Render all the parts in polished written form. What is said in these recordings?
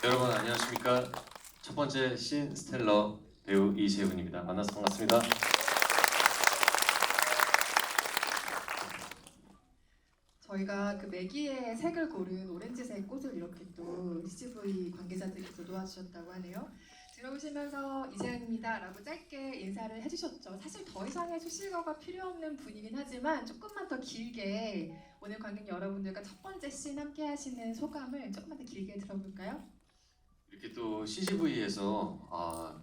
여러분 안녕하십니까? 첫 번째 신 스텔러 배우 이재훈입니다. 만나서 반갑습니다. 저희가 그 매기의 색을 고른 오렌지색 꽃을 이렇게 또 CGV 관계자들께서 도와주셨다고 하네요. 들어오시면서 이재현입니다라고 짧게 인사를 해주셨죠. 사실 더 이상의 수식어가 필요 없는 분이긴 하지만 조금만 더 길게 오늘 관객 여러분들과 첫 번째 씬 함께 하시는 소감을 조금만 더 길게 들어볼까요? 이렇게 또 CGV에서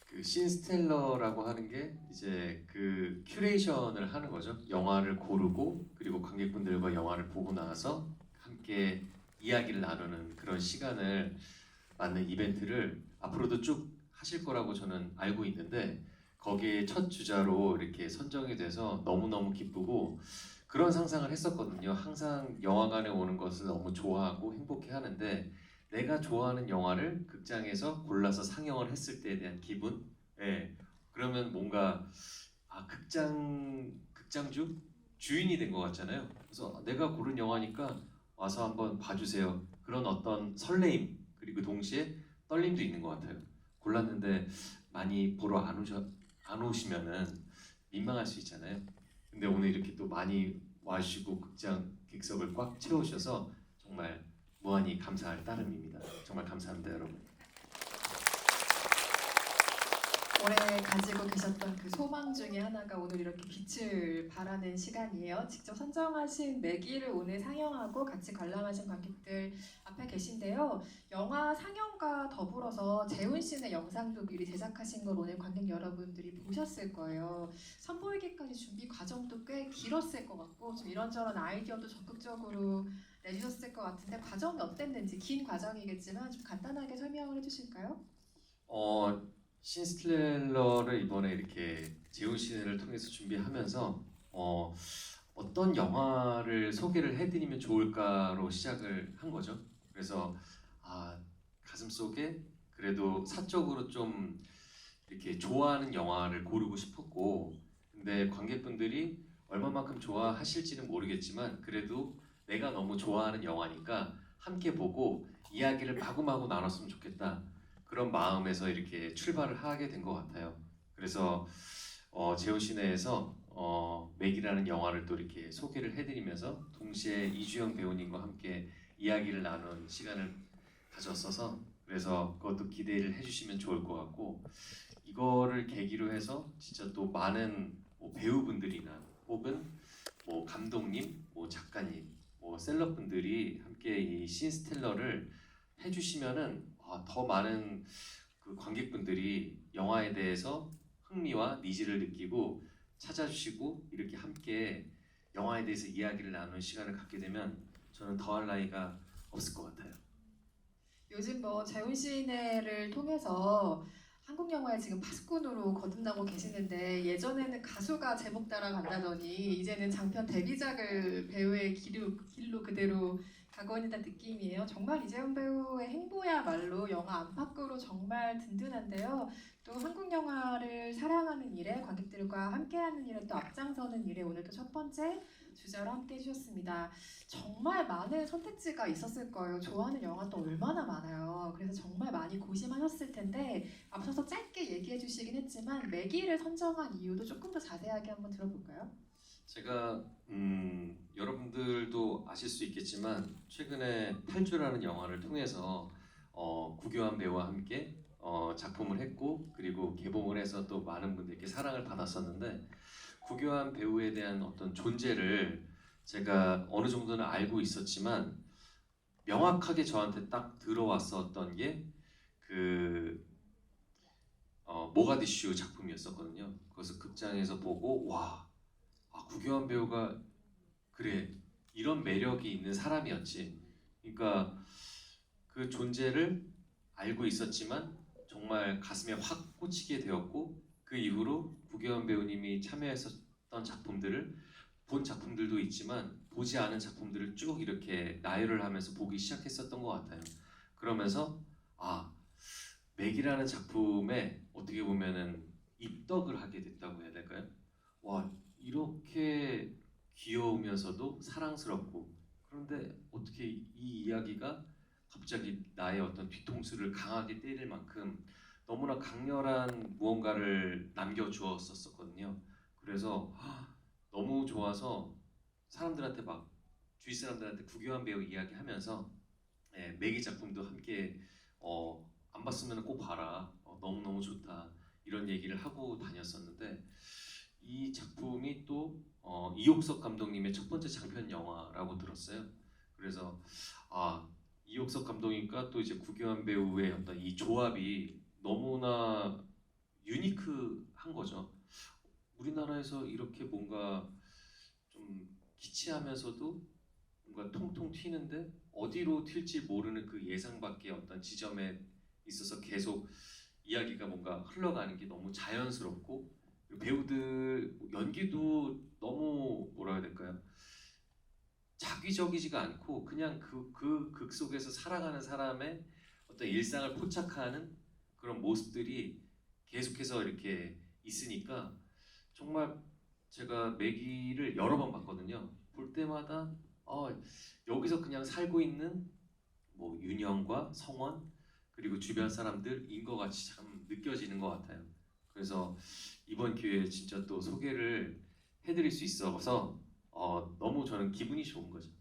그 신스텔러라고 하는 게 이제 그 큐레이션을 하는 거죠. 영화를 고르고 그리고 관객분들과 영화를 보고 나서 함께 이야기를 나누는 그런 시간을 맞는 이벤트를 앞으로도 쭉 하실 거라고 저는 알고 있는데 거기에 첫 주자로 이렇게 선정이 돼서 너무너무 기쁘고 그런 상상을 했었거든요. 항상 영화관에 오는 것을 너무 좋아하고 행복해 하는데 내가 좋아하는 영화를 극장에서 골라서 상영을 했을 때에 대한 기분? 예. 그러면 뭔가 극장주 주인이 된 것 같잖아요. 그래서 내가 고른 영화니까 와서 한번 봐주세요. 그런 어떤 설레임 그리고 동시에 떨림도 있는 것 같아요. 골랐는데 많이 보러 안 오시면은 민망할 수 있잖아요. 근데 오늘 이렇게 또 많이 와주시고 극장 객석을 꽉 채우셔서 정말 무한히 감사할 따름입니다. 정말 감사합니다, 여러분. 오래 가지고 계셨던 그 소망 중에 하나가 오늘 이렇게 빛을 발하는 시간이에요. 직접 선정하신 매기를 오늘 상영하고 같이 관람하신 관객들 앞에 계신데요. 영화 상영과 더불어서 재훈 씨의 영상도 미리 제작하신 걸 오늘 관객 여러분들이 보셨을 거예요. 선보이기까지 준비 과정도 꽤 길었을 것 같고 좀 이런저런 아이디어도 적극적으로 내주셨을 것 같은데 과정이 어땠는지 긴 과정이겠지만 좀 간단하게 설명을 해주실까요? 신스텔러를 이번에 이렇게 재훈 씨를 통해서 준비하면서 어떤 영화를 소개를 해드리면 좋을까로 시작을 한 거죠. 그래서 가슴 속에 그래도 사적으로 좀 이렇게 좋아하는 영화를 고르고 싶었고, 근데 관객분들이 얼마만큼 좋아하실지는 모르겠지만 그래도 내가 너무 좋아하는 영화니까 함께 보고 이야기를 마구마구 나눴으면 좋겠다. 그런 마음에서 이렇게 출발을 하게 된 것 같아요. 그래서 재훈 시내에서 맥이라는 영화를 또 이렇게 소개를 해드리면서 동시에 이주영 배우님과 함께 이야기를 나눈 시간을 가졌어서 그래서 그것도 기대를 해주시면 좋을 것 같고 이거를 계기로 해서 진짜 또 많은 뭐 배우분들이나 혹은 뭐 감독님, 뭐 작가님, 뭐 셀럽분들이 함께 이 신스텔러를 해주시면은 더 많은 그 관객분들이 영화에 대해서 흥미와 니즈를 느끼고 찾아주시고 이렇게 함께 영화에 대해서 이야기를 나누는 시간을 갖게 되면 저는 더할 나위가 없을 것 같아요. 요즘 뭐 재훈 씨네를 통해서 한국 영화에 지금 파수꾼으로 거듭나고 계시는데 예전에는 가수가 제목 따라간다더니 이제는 장편 데뷔작을 배우의 길로 그대로 가고 있는 느낌이에요. 정말 이재훈 배우의 행보야말로 영화 안팎으로 정말 든든한데요. 또 한국 영화를 사랑하는 일에 관객들과 함께하는 일에 또 앞장서는 일에 오늘도 첫 번째 주자로 함께 해주셨습니다. 정말 많은 선택지가 있었을 거예요. 좋아하는 영화도 얼마나 많아요. 그래서 정말 많이 고심하셨을 텐데 앞서서 짧게 얘기해 주시긴 했지만 매기를 선정한 이유도 조금 더 자세하게 한번 들어볼까요? 제가 여러분들도 아실 수 있겠지만 최근에 탈주라는 영화를 통해서 구교환 배우와 함께 작품을 했고 그리고 개봉을 해서 또 많은 분들께 사랑을 받았었는데 구교환 배우에 대한 어떤 존재를 제가 어느 정도는 알고 있었지만 명확하게 저한테 딱 들어왔었던 게 그 모가디슈 작품이었었거든요. 그래서 극장에서 보고 구교환 배우가 그래 이런 매력이 있는 사람이었지. 그러니까 그 존재를 알고 있었지만 정말 가슴에 확 꽂히게 되었고 그 이후로 구교환 배우님이 참여했었던 작품들을 본 작품들도 있지만 보지 않은 작품들을 쭉 이렇게 나열을 하면서 보기 시작했었던 것 같아요. 그러면서 맥이라는 작품에 어떻게 보면은 입덕을 하게 됐다고 해야 될까요? 와 이렇게 귀여우면서도 사랑스럽고 그런데 어떻게 이 이야기가 갑자기 나의 어떤 뒤통수를 강하게 때릴 만큼 너무나 강렬한 무언가를 남겨주었었거든요. 그래서 너무 좋아서 사람들한테 막 주위 사람들한테 구교한 배우 이야기하면서 매기 작품도 함께 안 봤으면 꼭 봐라. 너무너무 좋다. 이런 얘기를 하고 다녔었는데 이 작품이 또 이옥석 감독님의 첫 번째 장편 영화라고 들었어요. 그래서 아 이옥석 감독님과 또 이제 구교한 배우의 어떤 이 조합이 너무나 유니크한 거죠. 우리나라에서 이렇게 뭔가 좀 기치하면서도 뭔가 통통 튀는데 어디로 튈지 모르는 그 예상 밖의 어떤 지점에 있어서 계속 이야기가 뭔가 흘러가는 게 너무 자연스럽고 그리고 배우들 연기도 너무 뭐라 해야 될까요? 자기적이지가 않고 그냥 그 극 속에서 살아가는 사람의 어떤 일상을 포착하는 그런 모습들이 계속해서 이렇게 있으니까 정말 제가 매기를 여러 번 봤거든요. 볼 때마다 여기서 그냥 살고 있는 뭐 윤영과 성원 그리고 주변 사람들인 것 같이 참 느껴지는 것 같아요. 그래서 이번 기회에 진짜 또 소개를 해드릴 수 있어서 너무 저는 기분이 좋은 거죠.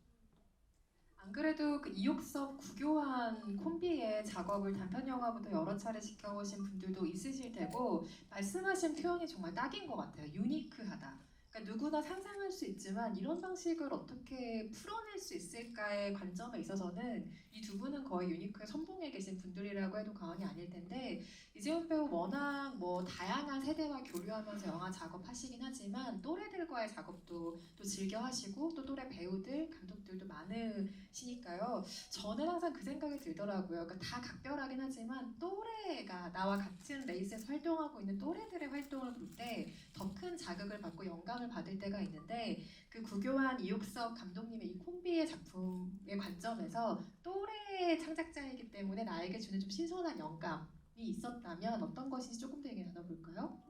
안 그래도 그 이옥섭 구교환 콤비의 작업을 단편 영화부터 여러 차례 지켜보신 분들도 있으실 테고 말씀하신 표현이 정말 딱인 것 같아요. 유니크하다. 그러니까 누구나 상상할 수 있지만 이런 방식을 어떻게 풀어낼 수 있을까의 관점에 있어서는 이 두 분은 거의 유니크의 선봉에 계신 분들이라고 해도 과언이 아닐 텐데 이재훈 배우 워낙 뭐 다양한 세대와 교류하면서 영화 작업하시긴 하지만 또래들과의 작업도 또 즐겨 하시고 또 또래 배우들, 감독들도 많으시니까요. 저는 항상 그 생각이 들더라고요. 그러니까 다 각별하긴 하지만 또래가 나와 같은 레이스에서 활동하고 있는 또래들의 활동을 볼 때 더 큰 자극을 받고 영감을 받을 때가 있는데 그 구교환 이옥석 감독님의 이 콤비의 작품의 관점에서 또래 창작자이기 때문에 나에게 주는 좀 신선한 영감이 있었다면 어떤 것인지 조금 더 얘기 나눠볼까요?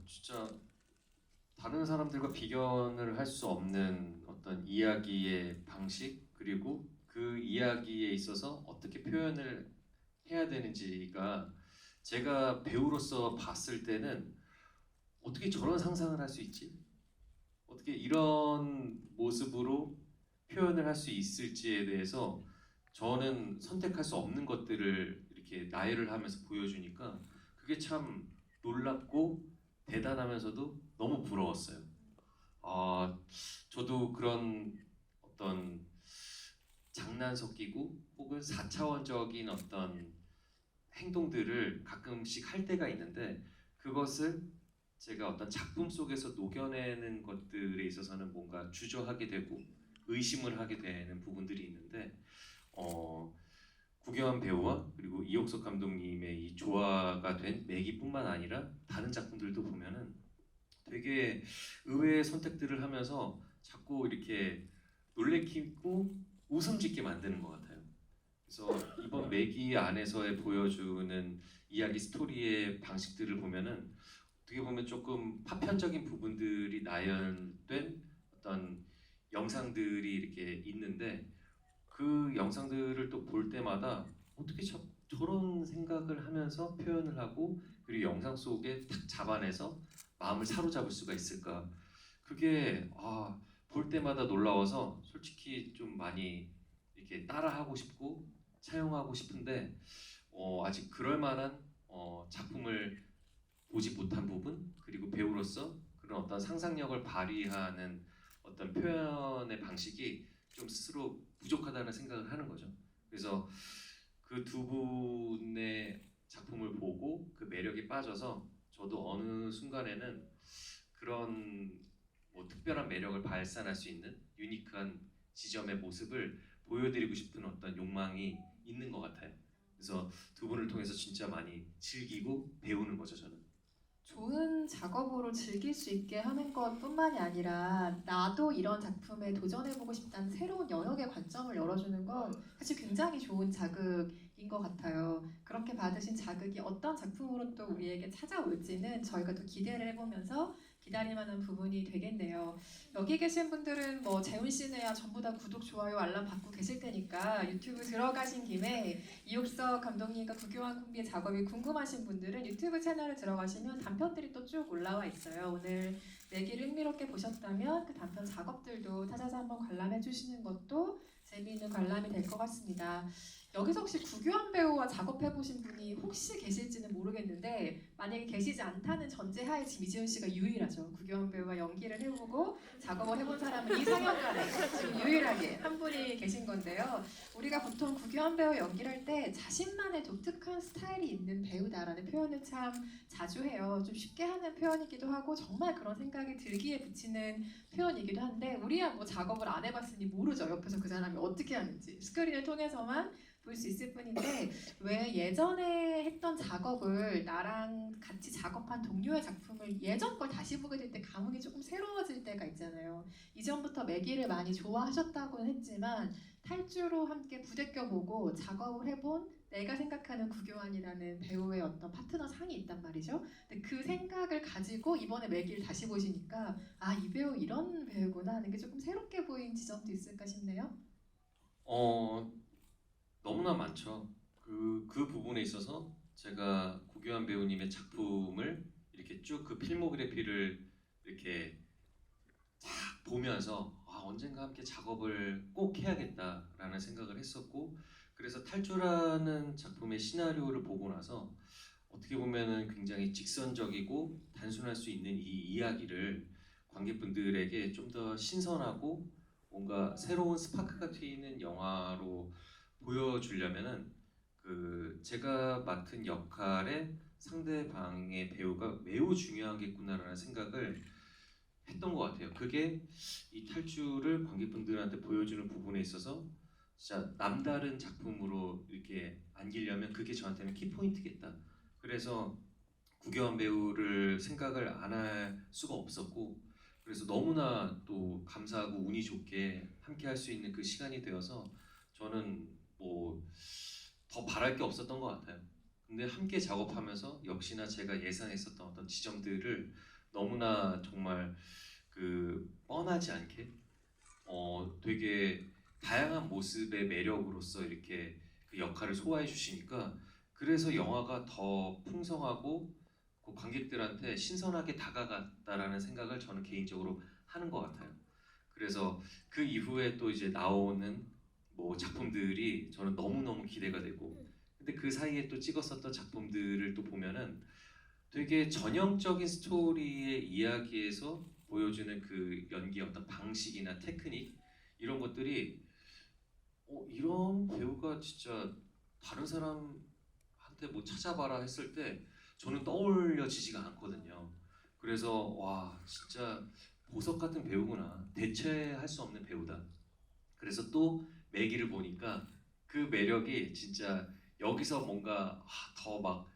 진짜 다른 사람들과 비견을 할 수 없는 어떤 이야기의 방식 그리고 그 이야기에 있어서 어떻게 표현을 해야 되는지가 제가 배우로서 봤을 때는 어떻게 저런 상상을 할 수 있지? 어떻게 이런 모습으로 표현을 할 수 있을지에 대해서 저는 선택할 수 없는 것들을 이렇게 나열을 하면서 보여주니까 그게 참 놀랍고 대단하면서도 너무 부러웠어요. 아, 저도 그런 어떤 장난 섞이고 혹은 4차원적인 어떤 행동들을 가끔씩 할 때가 있는데 그것을 제가 어떤 작품 속에서 녹여내는 것들에 있어서는 뭔가 주저하게 되고 의심을 하게 되는 부분들이 있는데 어, 구교환 배우와 그리고 이옥석 감독님의 이 조화가 된 매기뿐만 아니라 다른 작품들도 보면은 되게 의외의 선택들을 하면서 자꾸 이렇게 놀래키고 웃음 짓게 만드는 것 같아요. 그래서 이번 매기 안에서의 보여주는 이야기 스토리의 방식들을 보면은 어떻게 보면 조금 파편적인 부분들이 나열된 어떤 영상들이 이렇게 있는데 그 영상들을 또 볼 때마다 어떻게 저런 생각을 하면서 표현을 하고 그리고 영상 속에 탁 잡아내서 마음을 사로잡을 수가 있을까? 그게 볼 때마다 놀라워서 솔직히 좀 많이 이렇게 따라하고 싶고 차용하고 싶은데 아직 그럴 만한 작품을 보지 못한 부분 그리고 배우로서 그런 어떤 상상력을 발휘하는 어떤 표현의 방식이 좀 스스로 부족하다는 생각을 하는 거죠. 그래서 그 두 분의 작품을 보고 그 매력에 빠져서 저도 어느 순간에는 그런 뭐 특별한 매력을 발산할 수 있는 유니크한 지점의 모습을 보여드리고 싶은 어떤 욕망이 있는 것 같아요. 그래서 두 분을 통해서 진짜 많이 즐기고 배우는 거죠, 저는. 좋은 작업으로 즐길 수 있게 하는 것뿐만이 아니라 나도 이런 작품에 도전해보고 싶다는 새로운 영역의 관점을 열어주는 건 사실 굉장히 좋은 자극인 것 같아요. 그렇게 받으신 자극이 어떤 작품으로 또 우리에게 찾아올지는 저희가 또 기대를 해보면서 기다릴만한 부분이 되겠네요. 여기 계신 분들은 뭐 재훈 씨네야 전부 다 구독, 좋아요, 알람 받고 계실 테니까 유튜브 들어가신 김에 이옥석 감독님과 구교환 콤비의 작업이 궁금하신 분들은 유튜브 채널에 들어가시면 단편들이 또 쭉 올라와 있어요. 오늘 내기를 흥미롭게 보셨다면 그 단편 작업들도 찾아서 한번 관람해 주시는 것도 재미있는 관람이 될 것 같습니다. 여기서 혹시 구교환 배우와 작업해 보신 분이 혹시 계실지는 모르겠는데 만약에 계시지 않다는 전제하에 지금 이지훈 씨가 유일하죠. 구교환 배우와 연기를 해보고 작업을 해본 사람은 이 상영관에 지금 유일하게 한 분이 계신 건데요. 우리가 보통 구교환 배우 연기를 할 때 자신만의 독특한 스타일이 있는 배우다라는 표현을 참 자주 해요. 좀 쉽게 하는 표현이기도 하고 정말 그런 생각이 들기에 붙이는 표현이기도 한데 우리야 뭐 작업을 안 해봤으니 모르죠. 옆에서 그 사람이 어떻게 하는지 스크린을 통해서만 볼 수 있을 뿐인데 왜 예전에 했던 작업을 나랑 같이 작업한 동료의 작품을 예전 걸 다시 보게 될 때 감흥이 조금 새로워질 때가 있잖아요. 이전부터 매기를 많이 좋아하셨다고는 했지만 탈주로 함께 부대껴보고 작업을 해본 내가 생각하는 구교환이라는 배우의 어떤 파트너 상이 있단 말이죠. 근데 그 생각을 가지고 이번에 매기를 다시 보시니까 아, 이 배우 이런 배우구나 하는 게 조금 새롭게 보인 지점도 있을까 싶네요. 어, 너무나 많죠. 그 부분에 있어서 제가 구교환 배우님의 작품을 이렇게 쭉 그 필모그래피를 이렇게 쫙 보면서 아, 언젠가 함께 작업을 꼭 해야겠다라는 생각을 했었고, 그래서 탈주라는 작품의 시나리오를 보고 나서 어떻게 보면은 굉장히 직선적이고 단순할 수 있는 이 이야기를 관객분들에게 좀 더 신선하고 뭔가 새로운 스파크가 튀는 영화로 보여주려면은 그 제가 맡은 역할의 상대방의 배우가 매우 중요하겠구나라는 생각을 했던 것 같아요. 그게 이 탈주를 관객분들한테 보여주는 부분에 있어서 진짜 남다른 작품으로 이렇게 안기려면 그게 저한테는 키포인트겠다. 그래서 구교환 배우를 생각을 안 할 수가 없었고, 그래서 너무나 또 감사하고 운이 좋게 함께 할 수 있는 그 시간이 되어서 저는 뭐 더 바랄 게 없었던 것 같아요. 근데 함께 작업하면서 역시나 제가 예상했었던 어떤 지점들을 너무나 정말 그 뻔하지 않게 되게 다양한 모습의 매력으로서 이렇게 그 역할을 소화해 주시니까 그래서 영화가 더 풍성하고 그 관객들한테 신선하게 다가갔다라는 생각을 저는 개인적으로 하는 것 같아요. 그래서 그 이후에 또 이제 나오는 뭐 작품들이 저는 너무너무 기대가 되고, 근데 그 사이에 또 찍었었던 작품들을 또 보면은 되게 전형적인 스토리의 이야기에서 보여주는 그 연기의 어떤 방식이나 테크닉 이런 것들이 이런 배우가 진짜 다른 사람한테 뭐 찾아봐라 했을 때 저는 떠올려지지가 않거든요. 그래서 와 진짜 보석 같은 배우구나. 대체할 수 없는 배우다. 그래서 또 매기를 보니까 그 매력이 진짜 여기서 뭔가 더 막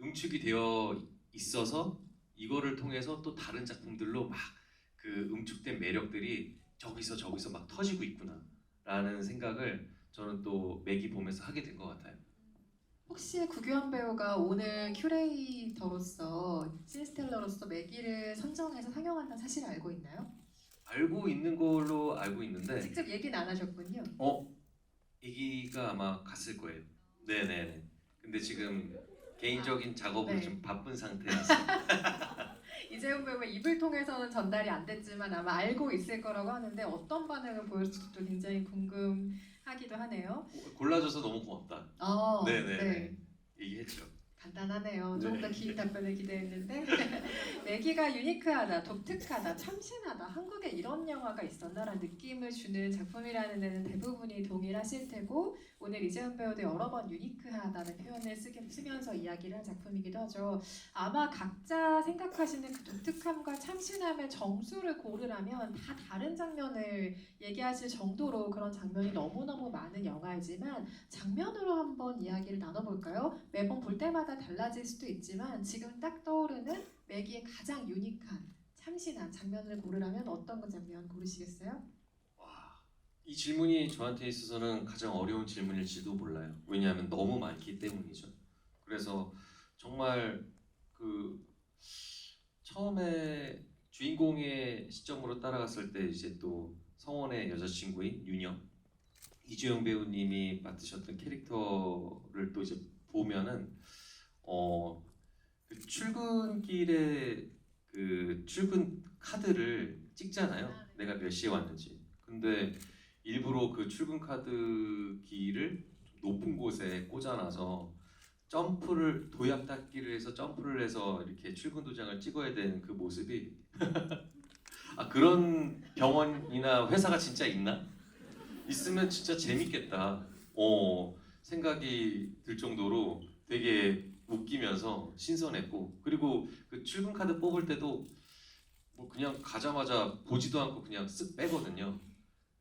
응축이 되어 있어서 이거를 통해서 또 다른 작품들로 막 그 응축된 매력들이 저기서 막 터지고 있구나라는 생각을 저는 또 매기 보면서 하게 된 것 같아요. 혹시 구교환 배우가 오늘 큐레이터로서 신스텔러로서 매기를 선정해서 상영한다는 사실 알고 있나요? 알고 있는 걸로 알고 있는데 직접 얘기는 안 하셨군요. 얘기가 아마 갔을 거예요. 네네네. 근데 지금 개인적인 작업으로 네. 좀 바쁜 상태라서 이재훈 배우의 입을 통해서는 전달이 안 됐지만 아마 알고 있을 거라고 하는데 어떤 반응을 보였을지도 굉장히 궁금하기도 하네요. 골라줘서 너무 고맙다. 네네네. 네. 얘기했죠. 간단하네요. 네. 조금 더 긴 답변을 기대했는데 매기가 유니크하다, 독특하다, 참신하다. 한국에 이런 영화가 있었나라는 느낌을 주는 작품이라는 데는 대부분이 동일하실 테고 오늘 이재훈 배우도 여러 번 유니크하다는 표현을 쓰면서 이야기를 한 작품이기도 하죠. 아마 각자 생각하시는 그 독특함과 참신함의 정수를 고르라면 다 다른 장면을 얘기하실 정도로 그런 장면이 너무너무 많은 영화이지만 장면으로 한번 이야기를 나눠볼까요? 매번 볼 때마다 달라질 수도 있지만 지금 딱 떠오르는 매기의 가장 유니크한 참신한 장면을 고르라면 어떤 그 장면 고르시겠어요? 와, 이 질문이 저한테 있어서는 가장 어려운 질문일지도 몰라요. 왜냐하면 너무 많기 때문이죠. 그래서 정말 그 처음에 주인공의 시점으로 따라갔을 때 이제 또 성원의 여자친구인 윤영, 이주영 배우님이 맡으셨던 캐릭터를 또 이제 보면은 그 출근길에 그 출근 카드를 찍잖아요. 내가 몇 시에 왔는지. 근데 일부러 그 출근 카드 기를 높은 곳에 꽂아놔서 점프를 도약 닫기를 해서 점프를 해서 이렇게 출근 도장을 찍어야 되는 그 모습이 아 그런 병원이나 회사가 진짜 있나? 있으면 진짜 재밌겠다. 생각이 들 정도로 되게 웃기면서 신선했고 그리고 그 출근 카드 뽑을 때도 뭐 그냥 가자마자 보지도 않고 그냥 쓱 빼거든요.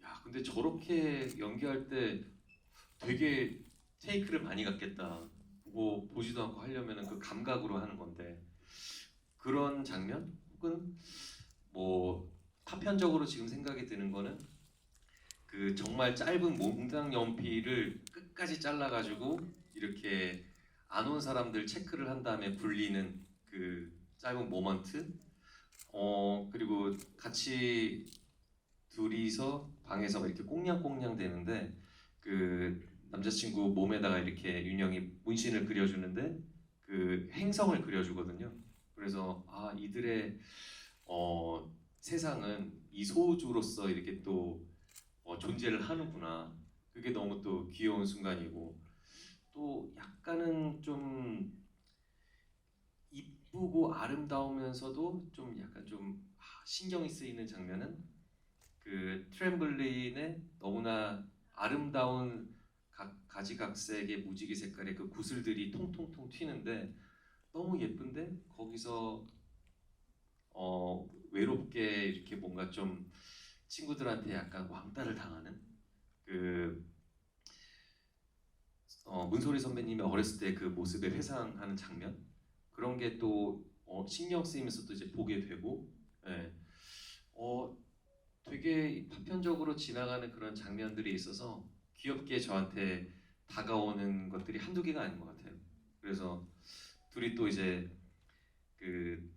야 근데 저렇게 연기할 때 되게 테이크를 많이 갖겠다. 뭐 보지도 않고 하려면은 그 감각으로 하는 건데 그런 장면 혹은 뭐 파편적으로 지금 생각이 드는 거는 그 정말 짧은 몽당 연필을 끝까지 잘라가지고 이렇게 안 온 사람들 체크를 한 다음에 굴리는 그 짧은 모먼트 그리고 같이 둘이서 방에서 막 이렇게 꽁냥꽁냥 되는데 그 남자친구 몸에다가 이렇게 윤영이 문신을 그려주는데 그 행성을 그려주거든요. 그래서 아 이들의 세상은 이 소주로서 이렇게 또 존재를 하는구나. 그게 너무 또 귀여운 순간이고 또 약간은 좀 이쁘고 아름다우면서도 좀 약간 좀 신경이 쓰이는 장면은 그 트램블린의 너무나 아름다운 가지각색의 무지개 색깔의 그 구슬들이 통통통 튀는데 너무 예쁜데 거기서 외롭게 이렇게 뭔가 좀 친구들한테 약간 왕따를 당하는 그 문소리 선배님이 어렸을 때 그 모습에 회상하는 장면 그런 게 또 신경 쓰이면서 또 이제 보게 되고 예. 되게 파편적으로 지나가는 그런 장면들이 있어서 귀엽게 저한테 다가오는 것들이 한두 개가 아닌 것 같아요. 그래서 둘이 또 이제 그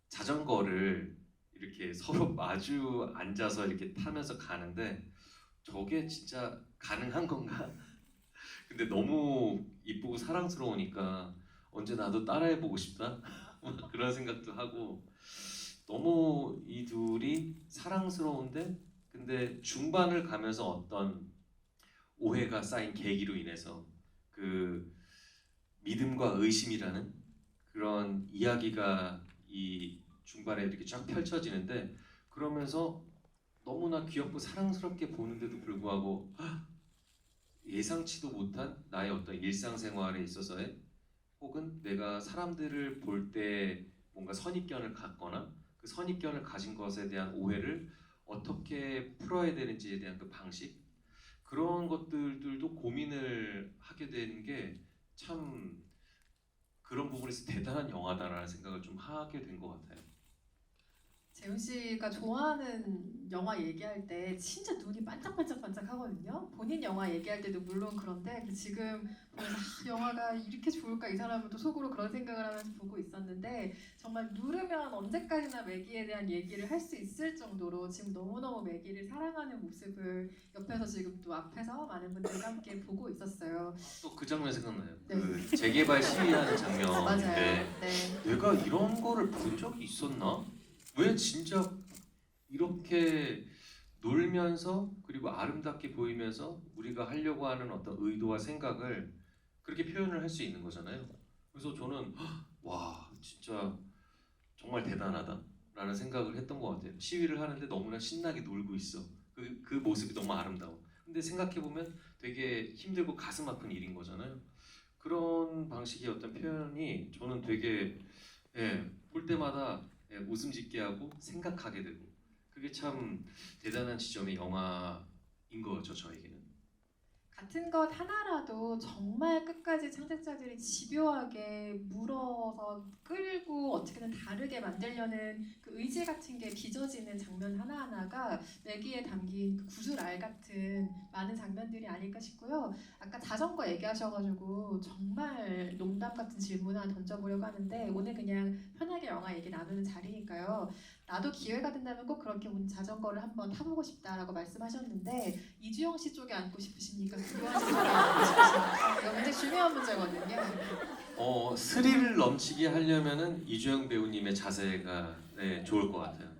자전거를 이렇게 서로 마주 앉아서 이렇게 타면서 가는데 저게 진짜 가능한 건가? 근데 너무 이쁘고 사랑스러우니까 언제 나도 따라해보고 싶다 그런 생각도 하고 너무 이 둘이 사랑스러운데 근데 중반을 가면서 어떤 오해가 쌓인 계기로 인해서 그 믿음과 의심이라는 그런 이야기가 이 중반에 이렇게 쫙 펼쳐지는데 그러면서 너무나 귀엽고 사랑스럽게 보는데도 불구하고 예상치도 못한 나의 어떤 일상생활에 있어서의 혹은 내가 사람들을 볼 때 뭔가 선입견을 갖거나 그 선입견을 가진 것에 대한 오해를 어떻게 풀어야 되는지에 대한 그 방식 그런 것들도 고민을 하게 되는 게 참 그런 부분에서 대단한 영화다라는 생각을 좀 하게 된 것 같아요. 재훈 씨가 좋아하는 영화 얘기할 때 진짜 눈이 반짝반짝반짝 하거든요. 본인 영화 얘기할 때도 물론 그런데 근데 지금 보면서 영화가 이렇게 좋을까 이 사람은 또 속으로 그런 생각을 하면서 보고 있었는데 정말 누르면 언제까지나 매기에 대한 얘기를 할 수 있을 정도로 지금 너무너무 매기를 사랑하는 모습을 옆에서 지금 또 앞에서 많은 분들과 함께 보고 있었어요. 또 그 장면 생각나요. 네. 그 재개발 시위하는 맞아요. 장면인데 네. 내가 이런 거를 본 적이 있었나? 왜 진짜 이렇게 놀면서 그리고 아름답게 보이면서 우리가 하려고 하는 어떤 의도와 생각을 그렇게 표현을 할 수 있는 거잖아요. 그래서 저는 와 진짜 정말 대단하다라는 생각을 했던 것 같아요. 시위를 하는데 너무나 신나게 놀고 있어. 그 모습이 너무 아름다워. 근데 생각해 보면 되게 힘들고 가슴 아픈 일인 거잖아요. 그런 방식의 어떤 표현이 저는 되게 볼 때마다 웃음 짓게 하고 생각하게 되고 그게 참 대단한 지점의 영화인 거죠 저에게는. 같은 것 하나라도 정말 끝까지 창작자들이 집요하게 물어서 끌고 어떻게든 다르게 만들려는 그 의지 같은 게 빚어지는 장면 하나하나가 내기에 담긴 그 구슬알 같은 많은 장면들이 아닐까 싶고요. 아까 자전거 얘기하셔가지고 정말 농담 같은 질문 하나 던져보려고 하는데 오늘 그냥 편하게 영화 얘기 나누는 자리니까요. 나도 기회가 된다면 꼭 그렇게 자전거를 한번 타보고 싶다라고 말씀하셨는데 이주영 씨 쪽에 앉고 싶으십니까? 김도환 씨 쪽에 앉고 싶으십니까? 이거 굉장히 중요한 문제거든요. 스릴을 넘치게 하려면은 이주영 배우님의 자세가 네, 좋을 것 같아요.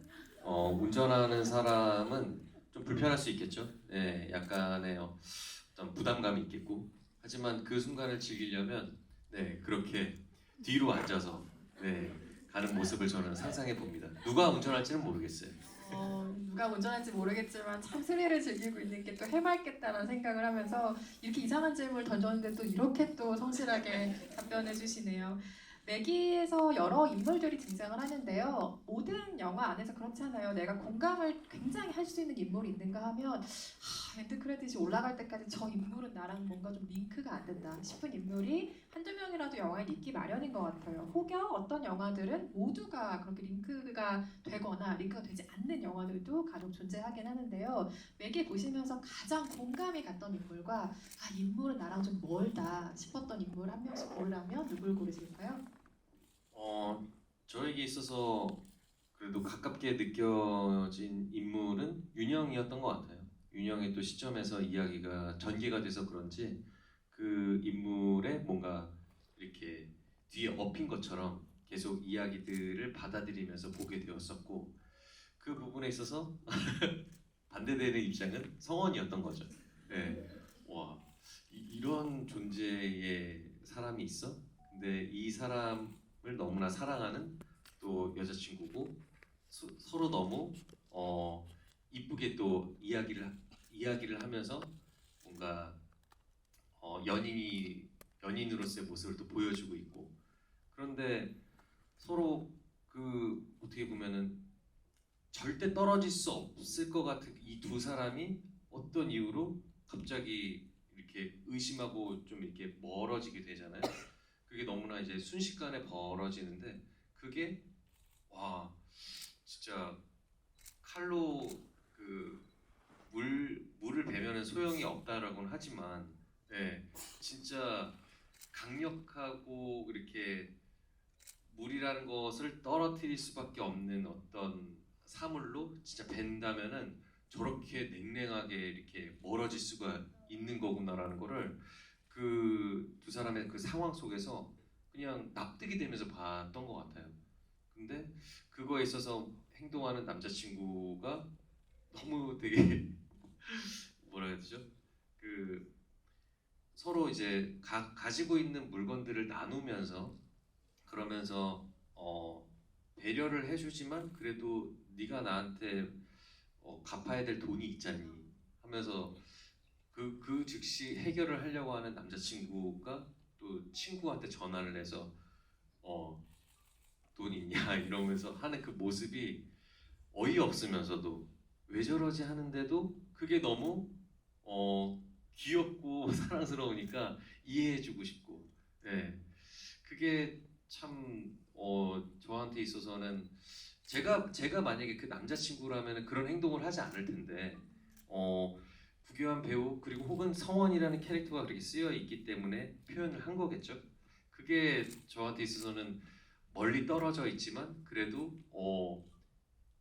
운전하는 사람은 좀 불편할 수 있겠죠. 네, 약간의 어떤 부담감이 있겠고, 하지만 그 순간을 즐기려면 네, 그렇게 뒤로 앉아서 네, 가는 모습을 저는 상상해 봅니다. 누가 운전할지는 모르겠어요. 누가 운전할지 모르겠지만 참 스릴을 즐기고 있는 게 또 해맑겠다는 생각을 하면서 이렇게 이상한 질문을 던졌는데 또 이렇게 또 성실하게 답변해 주시네요. 매기에서 여러 인물들이 등장을 하는데요. 모든 영화 안에서 그렇지 않아요. 내가 공감을 굉장히 할 수 있는 인물이 있는가 하면 엔드 크레딧이 올라갈 때까지 저 인물은 나랑 뭔가 좀 링크가 안 된다 싶은 인물이 한두 명이라도 영화에 있기 마련인 것 같아요. 혹여 어떤 영화들은 모두가 그렇게 링크가 되거나 링크가 되지 않는 영화들도 간혹 존재하긴 하는데요. 매기 보시면서 가장 공감이 갔던 인물과 이 인물은 나랑 좀 멀다 싶었던 인물 한 명씩 고르라면 누굴 고르실까요? 저에게 있어서 그래도 가깝게 느껴진 인물은 윤영이었던 것 같아요. 윤영의 또 시점에서 이야기가 전개가 돼서 그런지 그 인물의 뭔가 이렇게 뒤에 엎인 것처럼 계속 이야기들을 받아들이면서 보게 되었었고 그 부분에 있어서 반대되는 입장은 성원이었던 거죠. 네. 와, 이런 존재의 사람이 있어? 근데 이 사람을 너무나 사랑하는 또 여자친구고 서로 너무 이쁘게 또 이야기를 하면서 뭔가 연인으로서의 모습을 또 보여주고 있고 그런데 서로 그 어떻게 보면은 절대 떨어질 수 없을 것 같은 이 두 사람이 어떤 이유로 갑자기 이렇게 의심하고 좀 이렇게 멀어지게 되잖아요. 그게 너무나 이제 순식간에 벌어지는데 그게 와 진짜 칼로 그 물을 베면은 소용이 없다라고는 하지만 네, 진짜 강력하고 이렇게 물이라는 것을 떨어뜨릴 수밖에 없는 어떤 사물로 진짜 벤다면은 저렇게 냉랭하게 이렇게 멀어질 수가 있는 거구나라는 거를 그 두 사람의 그 상황 속에서 그냥 납득이 되면서 봤던 것 같아요. 근데 그거에 있어서 행동하는 남자친구가 너무 되게 뭐라 해야 되죠? 그 서로 이제 가지고 있는 물건들을 나누면서 그러면서 배려를 해주지만 그래도 네가 나한테 갚아야 될 돈이 있잖니 하면서 그 즉시 해결을 하려고 하는 남자친구가 또 친구한테 전화를 해서 어, 돈 있냐 이러면서 하는 그 모습이 어이없으면서도 왜 저러지 하는데도 그게 너무 귀엽고 사랑스러우니까 이해해주고 싶고 네. 그게 참 저한테 있어서는 제가 만약에 그 남자친구라면 그런 행동을 하지 않을 텐데 구교한 배우 그리고 혹은 성원이라는 캐릭터가 그렇게 쓰여 있기 때문에 표현을 한 거겠죠. 그게 저한테 있어서는 멀리 떨어져 있지만 그래도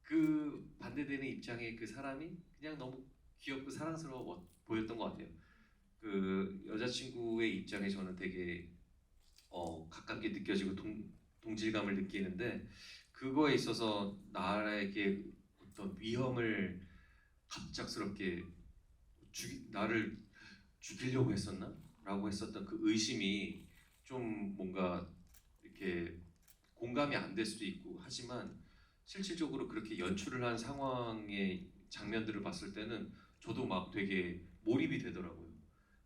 그 반대되는 입장의 그 사람이 그냥 너무 귀엽고 사랑스러워 보였던 것 같아요. 그 여자친구의 입장에 저는 되게 가깝게 느껴지고 동질감을 느끼는데 그거에 있어서 나에게 어떤 위험을 갑작스럽게 나를 죽이려고 했었나? 라고 했었던 그 의심이 좀 뭔가 이렇게 공감이 안 될 수도 있고 하지만 실질적으로 그렇게 연출을 한 상황의 장면들을 봤을 때는 저도 막 되게 몰입이 되더라고요.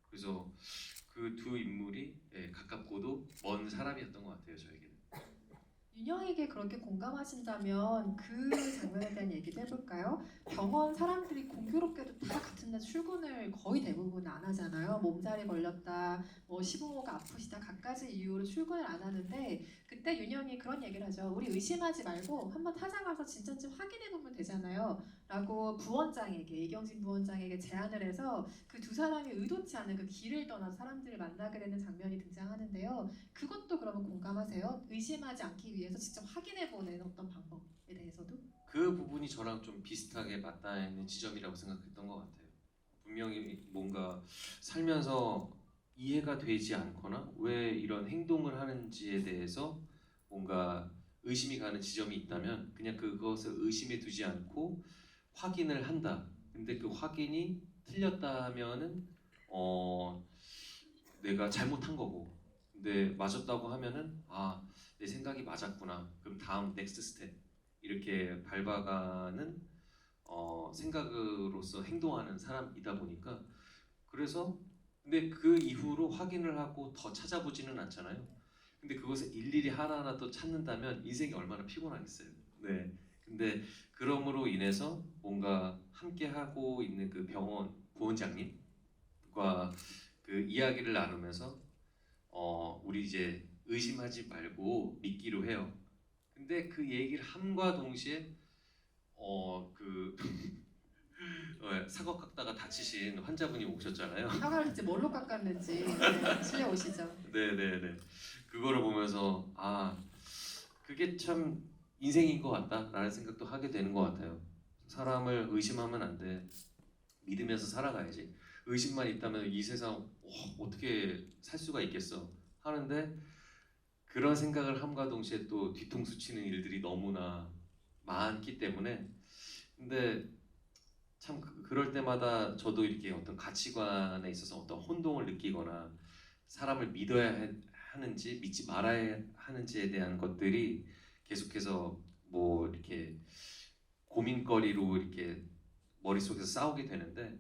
그래서 그 두 인물이 가깝고도 먼 사람이었던 것 같아요 저에게는. 윤영에게 그렇게 공감하신다면 그 장면에 대한 얘기도 해볼까요? 병원 사람들이 공교롭게도 다 같은 날 출근을 거의 대부분 안 하잖아요. 몸살이 걸렸다, 뭐 시부모가 아프시다, 갖가지 이유로 출근을 안 하는데 그때 윤영이 그런 얘기를 하죠. 우리 의심하지 말고 한번 찾아가서 진짜인지 확인해 보면 되잖아요. 라고 부원장에게 이경진 부원장에게 제안을 해서 그 두 사람이 의도치 않은 그 길을 떠나 사람들을 만나게 되는 장면이 등장하는데요. 그것도 그러면 공감하세요? 의심하지 않기 위해서 직접 확인해보는 어떤 방법에 대해서도? 그 부분이 저랑 좀 비슷하게 맞닿아 있는 지점이라고 생각했던 것 같아요. 분명히 뭔가 살면서 이해가 되지 않거나 왜 이런 행동을 하는지에 대해서 뭔가 의심이 가는 지점이 있다면 그냥 그것을 의심에 두지 않고 확인을 한다. 근데 그 확인이 틀렸다면은 내가 잘못한 거고, 근데 맞았다고 하면은 내 생각이 맞았구나. 그럼 다음 넥스트 스텝 이렇게 밟아가는 생각으로서 행동하는 사람이다 보니까 그래서 근데 그 이후로 확인을 하고 더 찾아보지는 않잖아요. 근데 그것을 일일이 하나하나 또 찾는다면 인생이 얼마나 피곤하겠어요. 네. 근데 그럼으로 인해서 뭔가 함께 하고 있는 그 병원 부원장님과 그 이야기를 나누면서 우리 이제 의심하지 말고 믿기로 해요. 근데 그 얘기를 함과 동시에 그 사과 깎다가 다치신 환자분이 오셨잖아요. 사과를 이제 뭘로 깎았는지 네, 실려 오시죠. 네네네. 그거를 보면서 그게 참 인생인 것 같다라는 생각도 하게 되는 것 같아요. 사람을 의심하면 안 돼. 믿으면서 살아가야지. 의심만 있다면 이 세상 어떻게 살 수가 있겠어 하는데 그런 생각을 함과 동시에 또 뒤통수 치는 일들이 너무나 많기 때문에 근데 참 그럴 때마다 저도 이렇게 어떤 가치관에 있어서 어떤 혼동을 느끼거나 사람을 믿어야 하는지 믿지 말아야 하는지에 대한 것들이 계속해서 뭐 이렇게 고민거리로 이렇게 머릿속에서 싸우게 되는데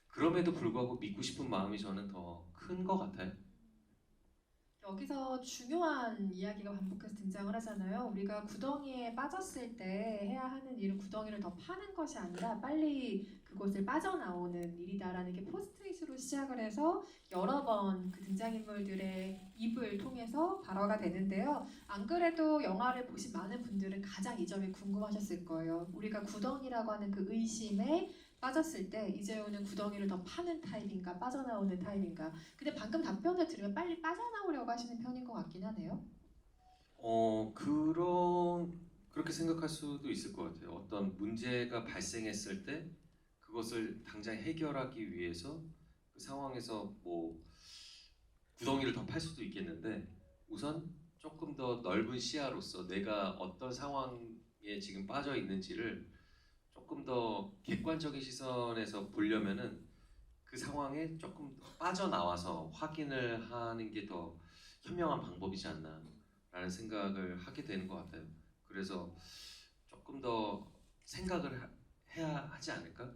그럼에도 불구하고 믿고 싶은 마음이 저는 더 큰 것 같아요. 여기서 중요한 이야기가 반복해서 등장을 하잖아요. 우리가 구덩이에 빠졌을 때 해야 하는 일은 구덩이를 더 파는 것이 아니라 빨리 그곳을 빠져나오는 일이다라는 게 포스트잇으로 시작을 해서 여러 번 그 등장인물들의 입을 통해서 발화가 되는데요. 안 그래도 영화를 보신 많은 분들은 가장 이 점이 궁금하셨을 거예요. 우리가 구덩이라고 하는 그 의심에 빠졌을 때 이재호는 구덩이를 더 파는 타입인가 빠져나오는 타입인가. 근데 방금 답변을 들으면 빨리 빠져나오려고 하시는 편인 것 같긴 하네요. 그렇게 생각할 수도 있을 것 같아요. 어떤 문제가 발생했을 때 그것을 당장 해결하기 위해서 그 상황에서 뭐 구덩이를 더 팔 수도 있겠는데 우선 조금 더 넓은 시야로서 내가 어떤 상황에 지금 빠져 있는지를 조금 더 객관적인 시선에서 보려면은 그 상황에 조금 빠져나와서 확인을 하는 게 더 현명한 방법이지 않나라는 생각을 하게 되는 것 같아요. 그래서 조금 더 생각을 해야 하지 않을까?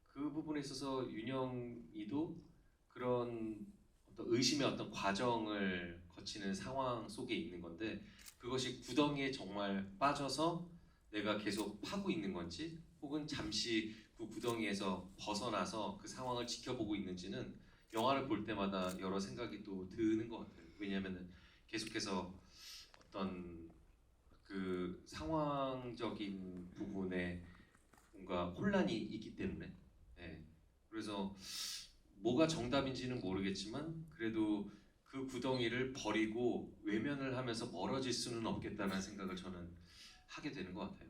그 부분에 있어서 윤영이도 그런 어떤 의심의 어떤 과정을 거치는 상황 속에 있는 건데 그것이 구덩이에 정말 빠져서 내가 계속 파고 있는 건지 혹은 잠시 그 구덩이에서 벗어나서 그 상황을 지켜보고 있는지는 영화를 볼 때마다 여러 생각이 또 드는 것 같아요. 왜냐하면 계속해서 어떤 그 상황적인 부분에 뭔가 혼란이 있기 때문에 그래서 뭐가 정답인지는 모르겠지만 그래도 그 구덩이를 버리고 외면을 하면서 멀어질 수는 없겠다는 생각을 저는 하게 되는 것 같아요.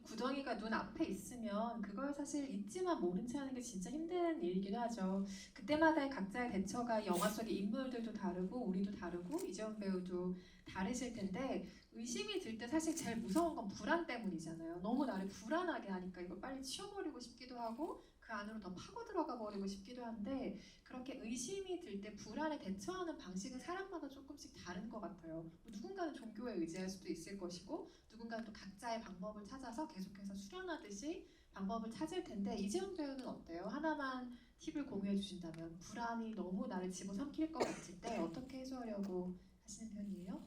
구덩이가 눈 앞에 있으면 그걸 사실 잊지만 모른 채 하는 게 진짜 힘든 일이기도 하죠. 그때마다의 각자의 대처가 영화 속의 인물들도 다르고 우리도 다르고 이재용 배우도 다르실 텐데 의심이 들 때 사실 제일 무서운 건 불안 때문이잖아요. 너무 나를 불안하게 하니까 이걸 빨리 치워버리고 싶기도 하고 그 안으로 더 파고 들어가 버리고 싶기도 한데 그렇게 의심이 들 때 불안에 대처하는 방식은 사람마다 조금씩 다른 것 같아요. 뭐 누군가는 종교에 의지할 수도 있을 것이고 누군가는 또 각자의 방법을 찾아서 계속해서 수련하듯이 방법을 찾을 텐데 이재용 배우는 어때요? 하나만 팁을 공유해 주신다면 불안이 너무 나를 집어삼킬 것 같을 때 어떻게 해소하려고 하시는 편이에요?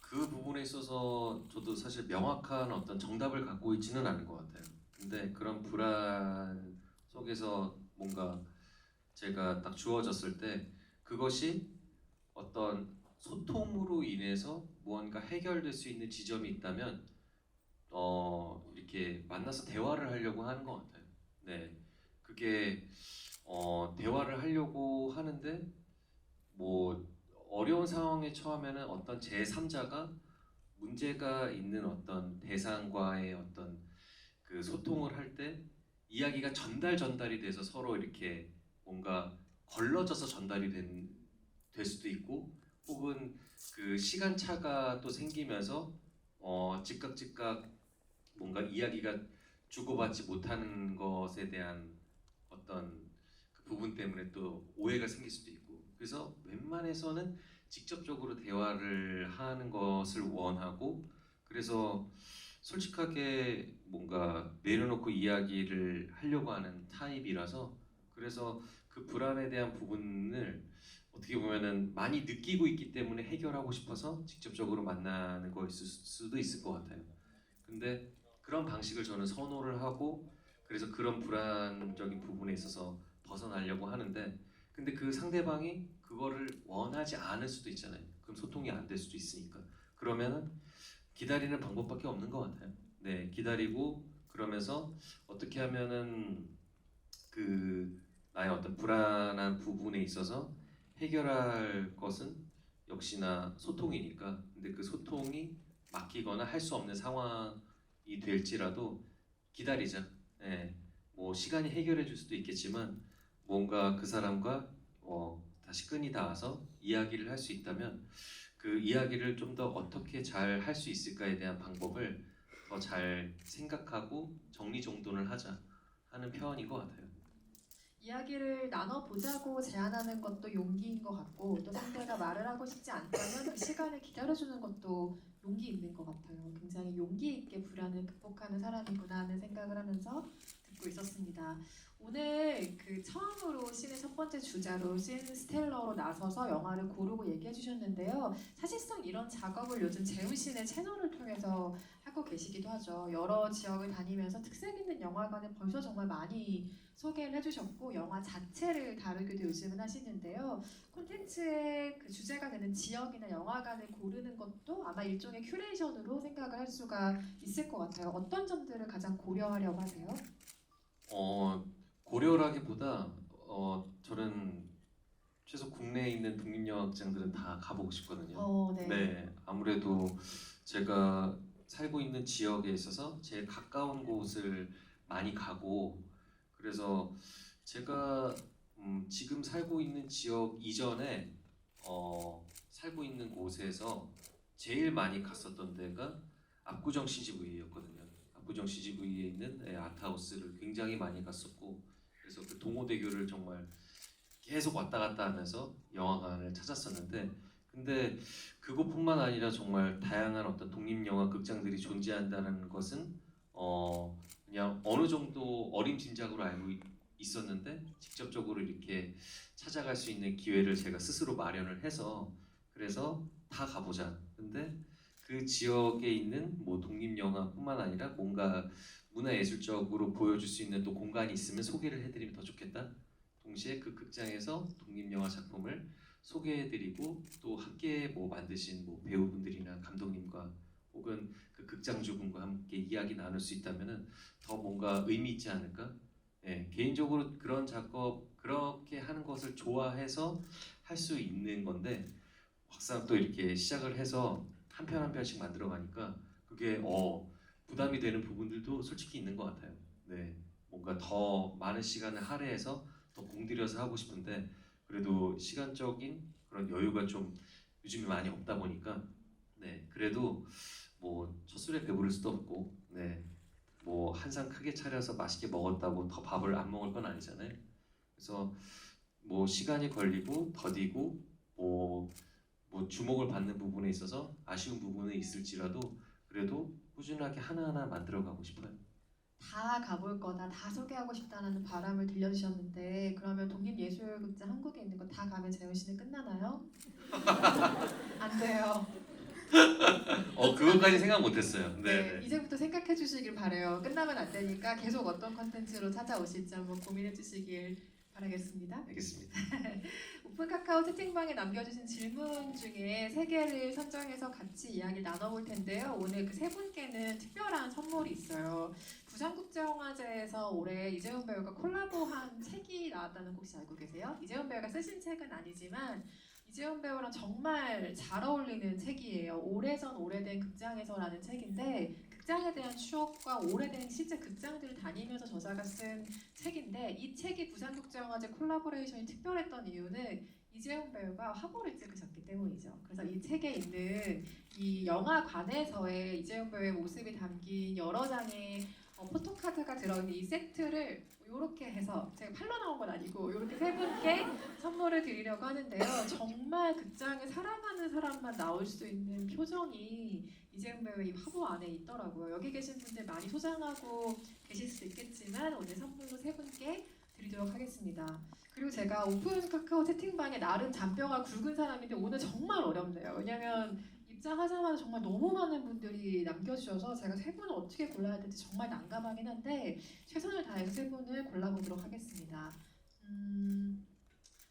그 부분에 있어서 저도 사실 명확한 어떤 정답을 갖고 있지는 않은 것 같아요. 근데 그런 불안 속에서 뭔가 제가 딱 주어졌을 때 그것이 어떤 소통으로 인해서 무언가 해결될 수 있는 지점이 있다면 이렇게 만나서 대화를 하려고 하는 것 같아요. 네, 그게 대화를 하려고 하는데 뭐 어려운 상황에 처하면은 어떤 제3자가 문제가 있는 어떤 대상과의 어떤 그 소통을 할 때 이야기가 전달이 돼서 서로 이렇게 뭔가 걸러져서 될 수도 있고 혹은 그 시간차가 또 생기면서 즉각 뭔가 이야기가 주고받지 못하는 것에 대한 어떤 그 부분 때문에 또 오해가 생길 수도 있고 그래서 웬만해서는 직접적으로 대화를 하는 것을 원하고 그래서 솔직하게 뭔가 내려놓고 이야기를 하려고 하는 타입이라서 그래서 그 불안에 대한 부분을 어떻게 보면은 많이 느끼고 있기 때문에 해결하고 싶어서 직접적으로 만나는 거일 수도 있을 것 같아요. 근데 그런 방식을 저는 선호를 하고 그래서 그런 불안적인 부분에 있어서 벗어나려고 하는데 근데 그 상대방이 그거를 원하지 않을 수도 있잖아요. 그럼 소통이 안 될 수도 있으니까. 그러면은 기다리는 방법밖에 없는 것 같아요. 네, 기다리고 그러면서 어떻게 하면은 그 나의 어떤 불안한 부분에 있어서 해결할 것은 역시나 소통이니까. 근데 그 소통이 막히거나 할 수 없는 상황이 될지라도 기다리자. 예, 뭐 시간이 해결해 줄 수도 있겠지만 뭔가 그 사람과 다시 끈이 닿아서 이야기를 할 수 있다면 그 이야기를 좀 더 어떻게 잘 할 수 있을까에 대한 방법을 더 잘 생각하고 정리정돈을 하자 하는 표현인 것 같아요. 이야기를 나눠보자고 제안하는 것도 용기인 것 같고 또 상대가 말을 하고 싶지 않다면 그 시간을 기다려주는 것도 용기 있는 것 같아요. 굉장히 용기 있게 불안을 극복하는 사람이구나 하는 생각을 하면서 듣고 있었습니다. 오늘 그 처음으로 씬의 첫 번째 주자로 씬 스텔러로 나서서 영화를 고르고 얘기해 주셨는데요. 사실상 이런 작업을 요즘 재훈 씨의 채널을 통해서 하고 계시기도 하죠. 여러 지역을 다니면서 특색 있는 영화관을 벌써 정말 많이 소개를 해주셨고 영화 자체를 다루기도 요즘은 하시는데요. 콘텐츠의 그 주제가 되는 지역이나 영화관을 고르는 것도 아마 일종의 큐레이션으로 생각을 할 수가 있을 것 같아요. 어떤 점들을 가장 고려하려고 하세요? 어, 고려라기보다 저는 최소 국내에 있는 독립영화극장들은 다 가보고 싶거든요. 네. 네, 아무래도 제가 살고 있는 지역에 있어서 제일 가까운 곳을 많이 가고 그래서 제가 지금 살고 있는 지역 이전에 살고 있는 곳에서 제일 많이 갔었던 데가 압구정 CGV였거든요. 압구정 CGV에 있는 아트하우스를 굉장히 많이 갔었고 그래서 그 동호대교를 정말 계속 왔다 갔다 하면서 영화관을 찾았었는데 근데 그것뿐만 아니라 정말 다양한 어떤 독립영화 극장들이 존재한다는 것은 그냥 어느 정도 어림짐작으로 알고 있었는데 직접적으로 이렇게 찾아갈 수 있는 기회를 제가 스스로 마련을 해서 그래서 다 가보자. 근데 그 지역에 있는 뭐 독립영화뿐만 아니라 뭔가 문화예술적으로 보여줄 수 있는 또 공간이 있으면 소개를 해드리면 더 좋겠다. 동시에 그 극장에서 독립영화 작품을 소개해드리고 또 함께 뭐 만드신 뭐 배우분들이나 감독님과 혹은 그 극장주분과 함께 이야기 나눌 수 있다면은 더 뭔가 의미 있지 않을까? 예, 개인적으로 그런 작업 그렇게 하는 것을 좋아해서 할 수 있는 건데 막상 또 이렇게 시작을 해서 한 편 한 편씩 만들어 가니까 그게 부담이 되는 부분들도 솔직히 있는 것 같아요. 네, 뭔가 더 많은 시간을 할애해서 더 공들여서 하고 싶은데 그래도 시간적인 그런 여유가 좀 요즘에 많이 없다 보니까 네, 그래도 뭐 첫술에 배부를 수도 없고 네, 뭐 한 상 크게 차려서 맛있게 먹었다고 더 밥을 안 먹을 건 아니잖아요. 그래서 뭐 시간이 걸리고 더디고 뭐, 뭐 주목을 받는 부분에 있어서 아쉬운 부분은 있을지라도 그래도 꾸준하게 하나하나 만들어가고 싶어요. 다 가볼 거다, 다 소개하고 싶다는 바람을 들려주셨는데 그러면 독립예술극장 한국에 있는 거 다 가면 재훈 씨는 끝나나요? 안 돼요. 그것까지 생각 못했어요. 네, 네, 이제부터 생각해 주시길 바래요. 끝나면 안 되니까 계속 어떤 컨텐츠로 찾아오실지 한번 고민해 주시길 바라겠습니다. 알겠습니다. 오픈 카카오 채팅방에 남겨주신 질문 중에 세 개를 선정해서 같이 이야기 나눠볼 텐데요. 오늘 그 세 분께는 특별한 선물이 있어요. 부산국제영화제에서 올해 이재훈 배우가 콜라보한 책이 나왔다는 거 혹시 알고 계세요? 이재훈 배우가 쓰신 책은 아니지만 이재용 배우랑 정말 잘 어울리는 책이에요. 오래전 오래된 극장에서라는 책인데 극장에 대한 추억과 오래된 실제 극장들을 다니면서 저자가 쓴 책인데 이 책이 부산국제영화제 콜라보레이션이 특별했던 이유는 이재용 배우가 화보를 찍으셨기 때문이죠. 그래서 이 책에 있는 이 영화관에서의 이재용 배우의 모습이 담긴 여러 장의 포토카드가 들어있는 이 세트를 이렇게 해서 제가 팔로 나온 건 아니고 이렇게 세 분께 선물을 드리려고 하는데요. 정말 극장에 사랑하는 사람만 나올 수 있는 표정이 이재용 배우의 이 화보 안에 있더라고요. 여기 계신 분들 많이 소장하고 계실 수 있겠지만 오늘 선물로 세 분께 드리도록 하겠습니다. 그리고 제가 오픈 카카오 채팅방에 나름 잔뼈가 굵은 사람인데 오늘 정말 어렵네요. 왜냐면 입장하자마자 정말 너무 많은 분들이 남겨주셔서 제가 세 분을 어떻게 골라야 될지 정말 난감하긴 한데 최선을 다해서 세 분을 골라보도록 하겠습니다.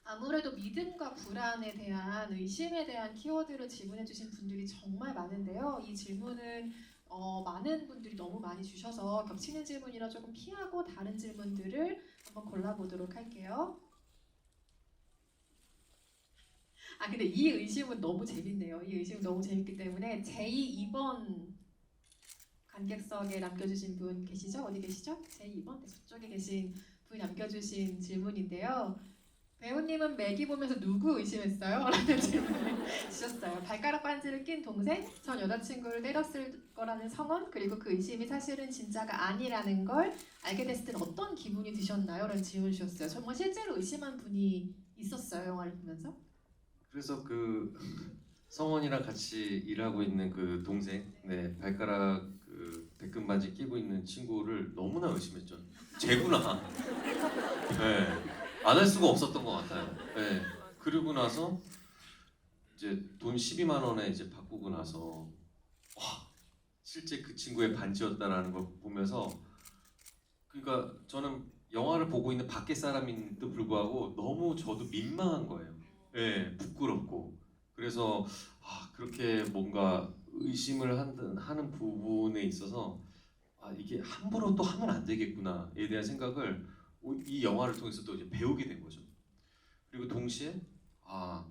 아무래도 믿음과 불안에 대한 의심에 대한 키워드를 질문해주신 분들이 정말 많은데요. 이 질문은 많은 분들이 너무 많이 주셔서 겹치는 질문이라 조금 피하고 다른 질문들을 한번 골라보도록 할게요. 아 근데 이 의심은 너무 재밌네요. 이 의심은 너무 재밌기 때문에 제2번 관객석에 남겨주신 분 계시죠? 어디 계시죠? 제2번? 네, 저쪽에 계신 분이 남겨주신 질문인데요. 배우님은 매기 보면서 누구 의심했어요? 라는 질문을 주셨어요. 발가락 반지를 낀 동생, 전 여자친구를 때렸을 거라는 성원, 그리고 그 의심이 사실은 진짜가 아니라는 걸 알게 됐을 때는 어떤 기분이 드셨나요? 라는 질문을 주셨어요. 정말 실제로 의심한 분이 있었어요, 영화를 보면서? 그래서 그 성원이랑 같이 일하고 있는 그 동생, 네 발가락 그 백금 반지 끼고 있는 친구를 너무나 의심했죠. 쟤구나. 네, 안 할 수가 없었던 것 같아요. 네, 그리고 나서 이제 돈 12만 원에 이제 바꾸고 나서 와 실제 그 친구의 반지였다라는 걸 보면서 그러니까 저는 영화를 보고 있는 밖에 사람인데도 불구하고 너무 저도 민망한 거예요. 예, 부끄럽고. 그래서 그렇게 뭔가 의심을 하는 부분에 있어서 이게 함부로 또 하면 안 되겠구나에 대한 생각을 이 영화를 통해서 또 이제 배우게 된 거죠. 그리고 동시에 아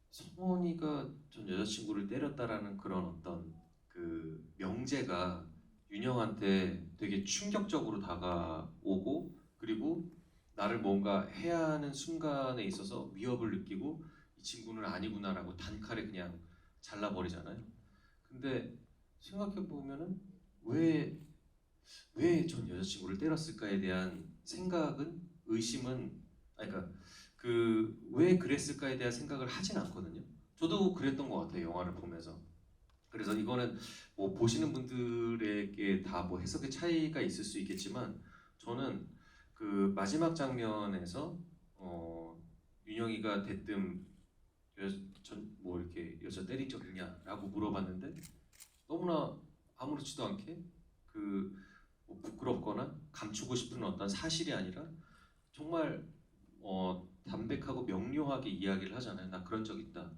성원이가 전 여자친구를 때렸다라는 그런 어떤 그 명제가 윤영한테 되게 충격적으로 다가오고 그리고 나를 뭔가 해야 하는 순간에 있어서 위협을 느끼고 이 친구는 아니구나라고 단칼에 그냥 잘라버리잖아요. 근데 생각해 보면은 왜 전 여자친구를 때렸을까에 대한 생각은 의심은 그러니까 그 왜 그랬을까에 대한 생각을 하진 않거든요. 저도 그랬던 것 같아요 영화를 보면서. 그래서 이거는 뭐 보시는 분들에게 다 뭐 해석의 차이가 있을 수 있겠지만 저는 그 마지막 장면에서 윤영이가 대뜸 뭐 이렇게 여자 때린 적 있냐라고 물어봤는데 너무나 아무렇지도 않게 그뭐 부끄럽거나 감추고 싶은 어떤 사실이 아니라 정말 담백하고 명료하게 이야기를 하잖아요. 나 그런 적 있다.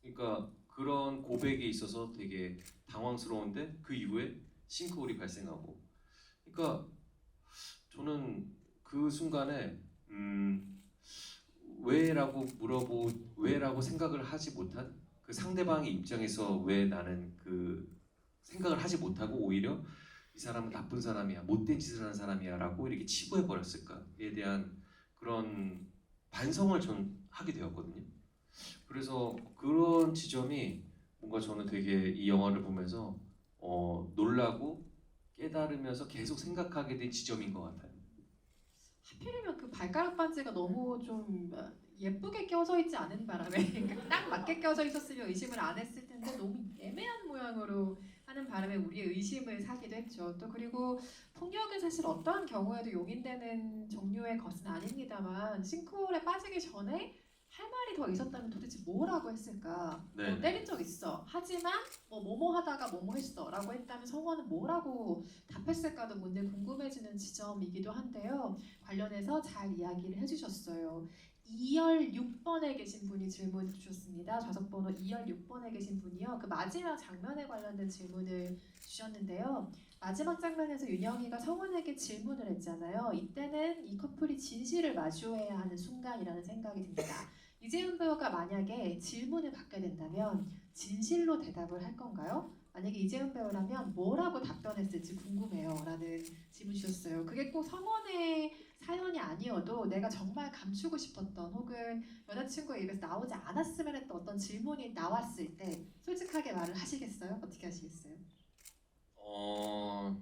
그러니까 그런 고백에 있어서 되게 당황스러운데 그 이후에 싱크홀이 발생하고 그러니까 저는 그 순간에 왜라고 생각을 하지 못한 그 상대방의 입장에서 왜 나는 그 생각을 하지 못하고 오히려 이 사람은 나쁜 사람이야 못된 짓을 하는 사람이야라고 이렇게 치부해 버렸을까에 대한 그런 반성을 전 하게 되었거든요. 그래서 그런 지점이 뭔가 저는 되게 이 영화를 보면서 놀라고 깨달으면서 계속 생각하게 된 지점인 것 같아요. 하필이면 그 발가락 반지가 너무 좀 예쁘게 껴져 있지 않은 바람에 그러니까 딱 맞게 껴져 있었으면 의심을 안 했을 텐데 너무 애매한 모양으로 하는 바람에 우리의 의심을 사기도 했죠. 또 그리고 폭력은 사실 어떠한 경우에도 용인되는 종류의 것은 아닙니다만 싱크홀에 빠지기 전에 할 말이 더 있었다면 도대체 뭐라고 했을까? 네. 뭐 때린 적 있어. 하지만 뭐뭐 하다가 뭐뭐 했어라고 했다면 성원은 뭐라고 답했을까도 문제 궁금해지는 지점이기도 한데요. 관련해서 잘 이야기를 해주셨어요. 2열 6번에 계신 분이 질문을 주셨습니다. 좌석번호 2열 6번에 계신 분이요. 그 마지막 장면에 관련된 질문을 주셨는데요. 마지막 장면에서 윤영이가 성원에게 질문을 했잖아요. 이때는 이 커플이 진실을 마주해야 하는 순간이라는 생각이 듭니다. 이재훈 배우가 만약에 질문을 받게 된다면 진실로 대답을 할 건가요? 만약에 이재훈 배우라면 뭐라고 답변했을지 궁금해요. 라는 질문 주셨어요. 그게 꼭 성원의 사연이 아니어도 내가 정말 감추고 싶었던 혹은 여자친구의 입에서 나오지 않았으면 했던 어떤 질문이 나왔을 때 솔직하게 말을 하시겠어요? 어떻게 하시겠어요? 어,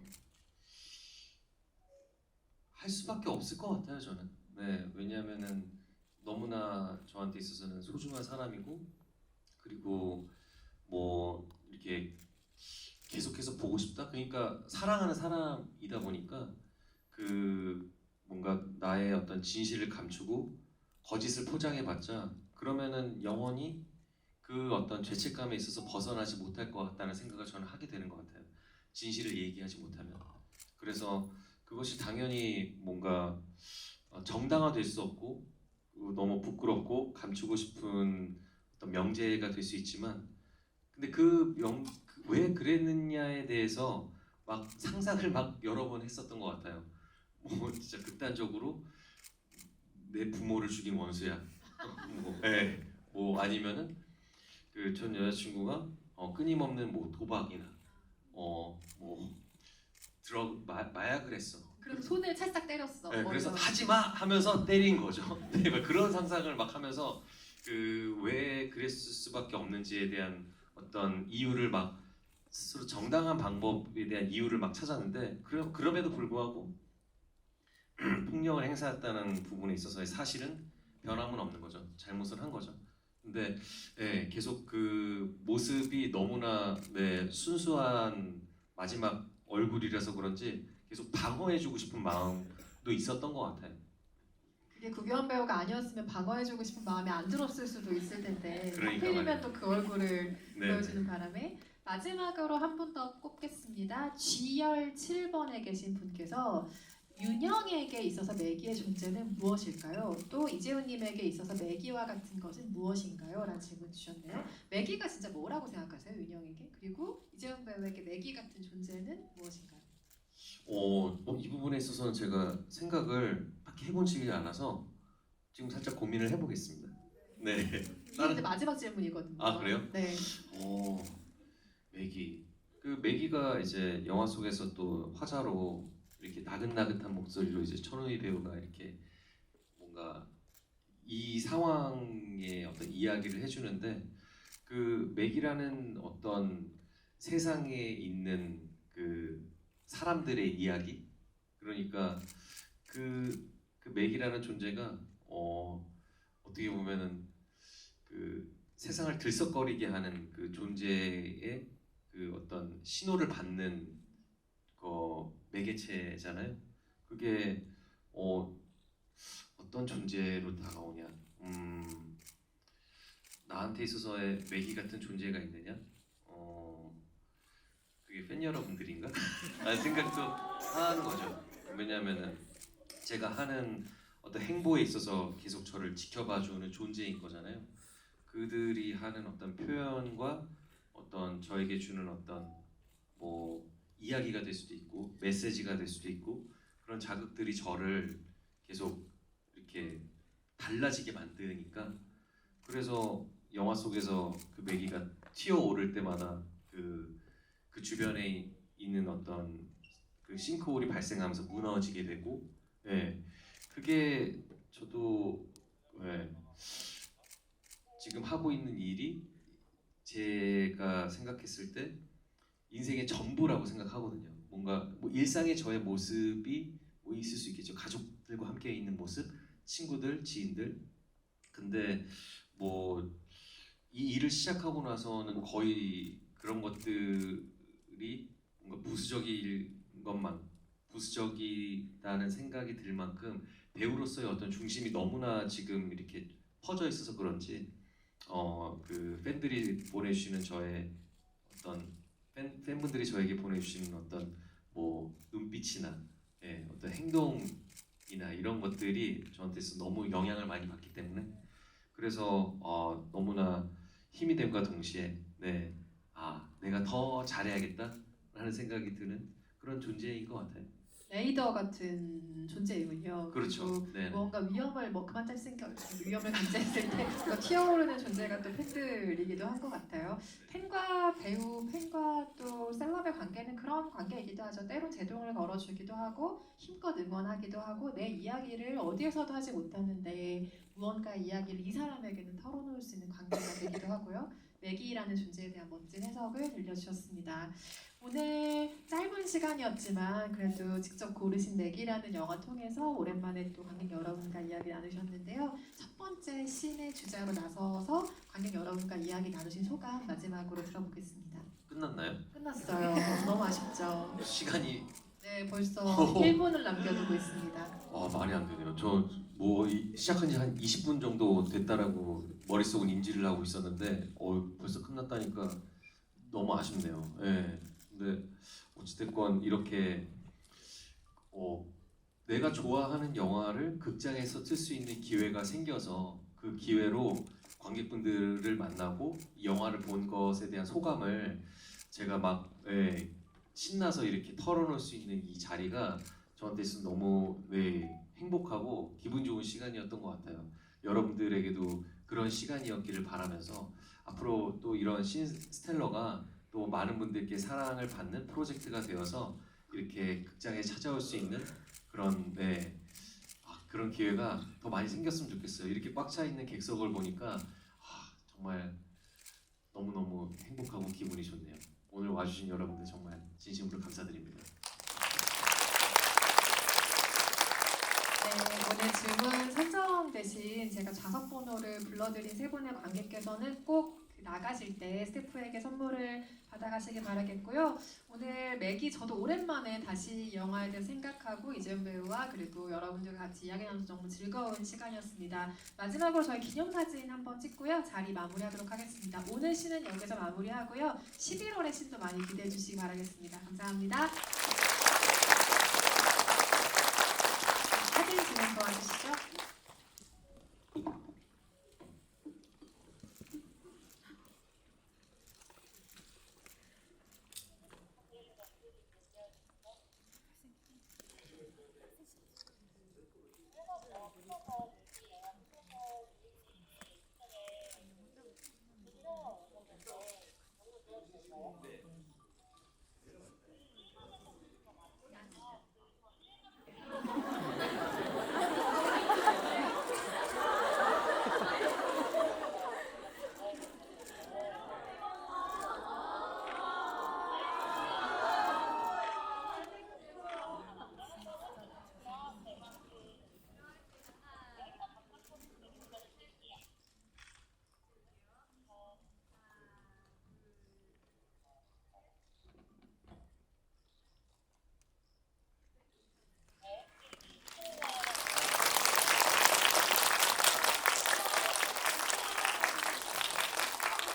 할 수밖에 없을 것 같아요, 저는. 네, 왜냐하면은 너무나 저한테 있어서는 소중한 사람이고, 그리고 뭐 이렇게 계속해서 보고 싶다. 그러니까 사랑하는 사람이다 보니까 그 뭔가 나의 어떤 진실을 감추고 거짓을 포장해봤자 그러면은 영원히 그 어떤 죄책감에 있어서 벗어나지 못할 것 같다는 생각을 저는 하게 되는 것 같아요. 진실을 얘기하지 못하면. 그래서 그것이 당연히 뭔가 정당화될 수 없고 너무 부끄럽고 감추고 싶은 어떤 명제가 될 수 있지만 근데 왜 그랬느냐에 대해서 막 상상을 막 여러 번 했었던 것 같아요. 뭐 진짜 극단적으로 내 부모를 죽인 원수야. 뭐, 예. 뭐 아니면은 그 전 여자친구가 끊임없는 뭐 도박이나 뭐 마약을 했어. 그럼 손을 찰싹 때렸어. 네, 뭐 그래서 이런. 하지 마 하면서 때린 거죠. 네, 막 그런 상상을 막 하면서 그 왜 그랬을 수밖에 없는지에 대한 어떤 이유를 막 스스로 정당한 방법에 대한 이유를 막 찾았는데 그럼에도 불구하고 폭력을 행사했다는 부분에 있어서의 사실은 변함은 없는 거죠. 잘못을 한 거죠. 근데 예, 계속 그 모습이 너무나 네, 순수한 마지막 얼굴이라서 그런지 계속 방어해주고 싶은 마음도 있었던 것 같아요. 그게 구교환 배우가 아니었으면 방어해주고 싶은 마음이 안 들었을 수도 있을 텐데 그러니까 하필이면 말이에요. 또 그 얼굴을 네, 보여주는 바람에 마지막으로 한 분 더 꼽겠습니다. G열 7번에 계신 분께서 윤영에게 있어서 매기의 존재는 무엇일까요? 또 이재훈님에게 있어서 매기와 같은 것은 무엇인가요? 라는 질문 주셨네요. 매기가 진짜 뭐라고 생각하세요? 윤영에게? 그리고 이재훈 배우에게 매기 같은 존재는 무엇인가요? 이 부분에 있어서는 제가 생각을 딱히 해본 적이 않아서 지금 살짝 고민을 해보겠습니다. 네. 이게 이제 마지막 질문이거든요. 아 그래요? 네. 오, 매기. 그 매기가 이제 영화 속에서 또 화자로 이렇게 나긋나긋한 목소리로 이제 천우희 배우가 이렇게 뭔가 이 상황의 어떤 이야기를 해주는데 그 맥이라는 어떤 세상에 있는 그 사람들의 이야기 그러니까 그 맥이라는 존재가 어떻게 보면은 그 세상을 들썩거리게 하는 그 존재의 그 어떤 신호를 받는 매개체잖아요. 그게 어, 어떤 존재로 다가오냐? 나한테 있어서의 매기 같은 존재가 있느냐? 그게 팬 여러분들인가? 라는 생각도 하는 거죠. 왜냐하면은 제가 하는 어떤 행보에 있어서 계속 저를 지켜봐주는 존재인 거잖아요. 그들이 하는 어떤 표현과 어떤 저에게 주는 어떤 뭐 이야기가 될 수도 있고 메시지가 될 수도 있고 그런 자극들이 저를 계속 이렇게 달라지게 만드니까 그래서 영화 속에서 그 매기가 튀어오를 때마다 그 주변에 있는 어떤 그 싱크홀이 발생하면서 무너지게 되고 예 그게 저도 예, 지금 하고 있는 일이 제가 생각했을 때 인생의 전부라고 생각하거든요. 뭔가 뭐 일상의 저의 모습이 뭐 있을 수 있겠죠. 가족들과 함께 있는 모습, 친구들, 지인들. 근데 뭐 이 일을 시작하고 나서는 거의 그런 것들이 뭔가 부수적인 것만 부수적이라는 생각이 들 만큼 배우로서의 어떤 중심이 너무나 지금 이렇게 퍼져 있어서 그런지 그 팬들이 보내주시는 저의 어떤 팬분들이 저에게 보내주시는 어떤 뭐 눈빛이나 어떤 행동이나 이런 것들이 저한테 서 너무 영향을 많이 받기 때문에 그래서 너무나 힘이 됨과 동시에 내가 더 잘해야겠다라는 생각이 드는 그런 존재인 것 같아요. 레이더 같은 존재이군요. 그렇죠. 그리고 네. 무언가 위험을 뭐 그만 짤생겨 위험을 감지했을 때 튀어오르는 존재가 또 팬들이기도 한 것 같아요. 팬과 배우, 팬과 또 셀럽의 관계는 그런 관계이기도 하죠. 때론 제동을 걸어주기도 하고 힘껏 응원하기도 하고 내 이야기를 어디에서도 하지 못하는데 무언가 이야기를 이 사람에게는 털어놓을 수 있는 관계가 되기도 하고요. 매기라는 존재에 대한 멋진 해석을 들려주셨습니다. 오늘 짧은 시간이었지만 그래도 직접 고르신 맥이라는 영화 통해서 오랜만에 또 관객 여러분과 이야기 나누셨는데요. 첫 번째 씬의 주자로 나서서 관객 여러분과 이야기 나누신 소감 마지막으로 들어보겠습니다. 끝났나요? 끝났어요. 너무 아쉽죠. 시간이 네, 벌써 1분을 남겨두고 있습니다. 말이 안 되네요. 저 뭐 시작한 지 한 20분 정도 됐다라고 머릿속은 인지를 하고 있었는데 벌써 끝났다니까 너무 아쉽네요. 예. 근데 어찌됐건 이렇게 내가 좋아하는 영화를 극장에서 틀 수 있는 기회가 생겨서 그 기회로 관객분들을 만나고 이 영화를 본 것에 대한 소감을 제가 막 신나서 이렇게 털어놓을 수 있는 이 자리가 저한테 있어서 너무 행복하고 기분 좋은 시간이었던 것 같아요. 여러분들에게도 그런 시간이었기를 바라면서 앞으로 또 이런 신스텔러가 또 많은 분들께 사랑을 받는 프로젝트가 되어서 이렇게 극장에 찾아올 수 있는 그런 그런 기회가 더 많이 생겼으면 좋겠어요. 이렇게 꽉 차 있는 객석을 보니까 정말 너무너무 행복하고 기분이 좋네요. 오늘 와주신 여러분들 정말 진심으로 감사드립니다. 네, 오늘 질문 선정되신 제가 좌석 번호를 불러드린 세 분의 관객께서는 꼭 나가실 때 스태프에게 선물을 받아가시길 바라겠고요. 오늘 맥이 저도 오랜만에 다시 영화에 대해 생각하고 이재훈 배우와 그리고 여러분들과 같이 이야기 나눠서 정말 즐거운 시간이었습니다. 마지막으로 저희 기념사진 한번 찍고요. 자리 마무리하도록 하겠습니다. 오늘 씬은 여기서 마무리하고요. 11월의 씬도 많이 기대해 주시기 바라겠습니다. 감사합니다. 사진 진행 도와주시죠.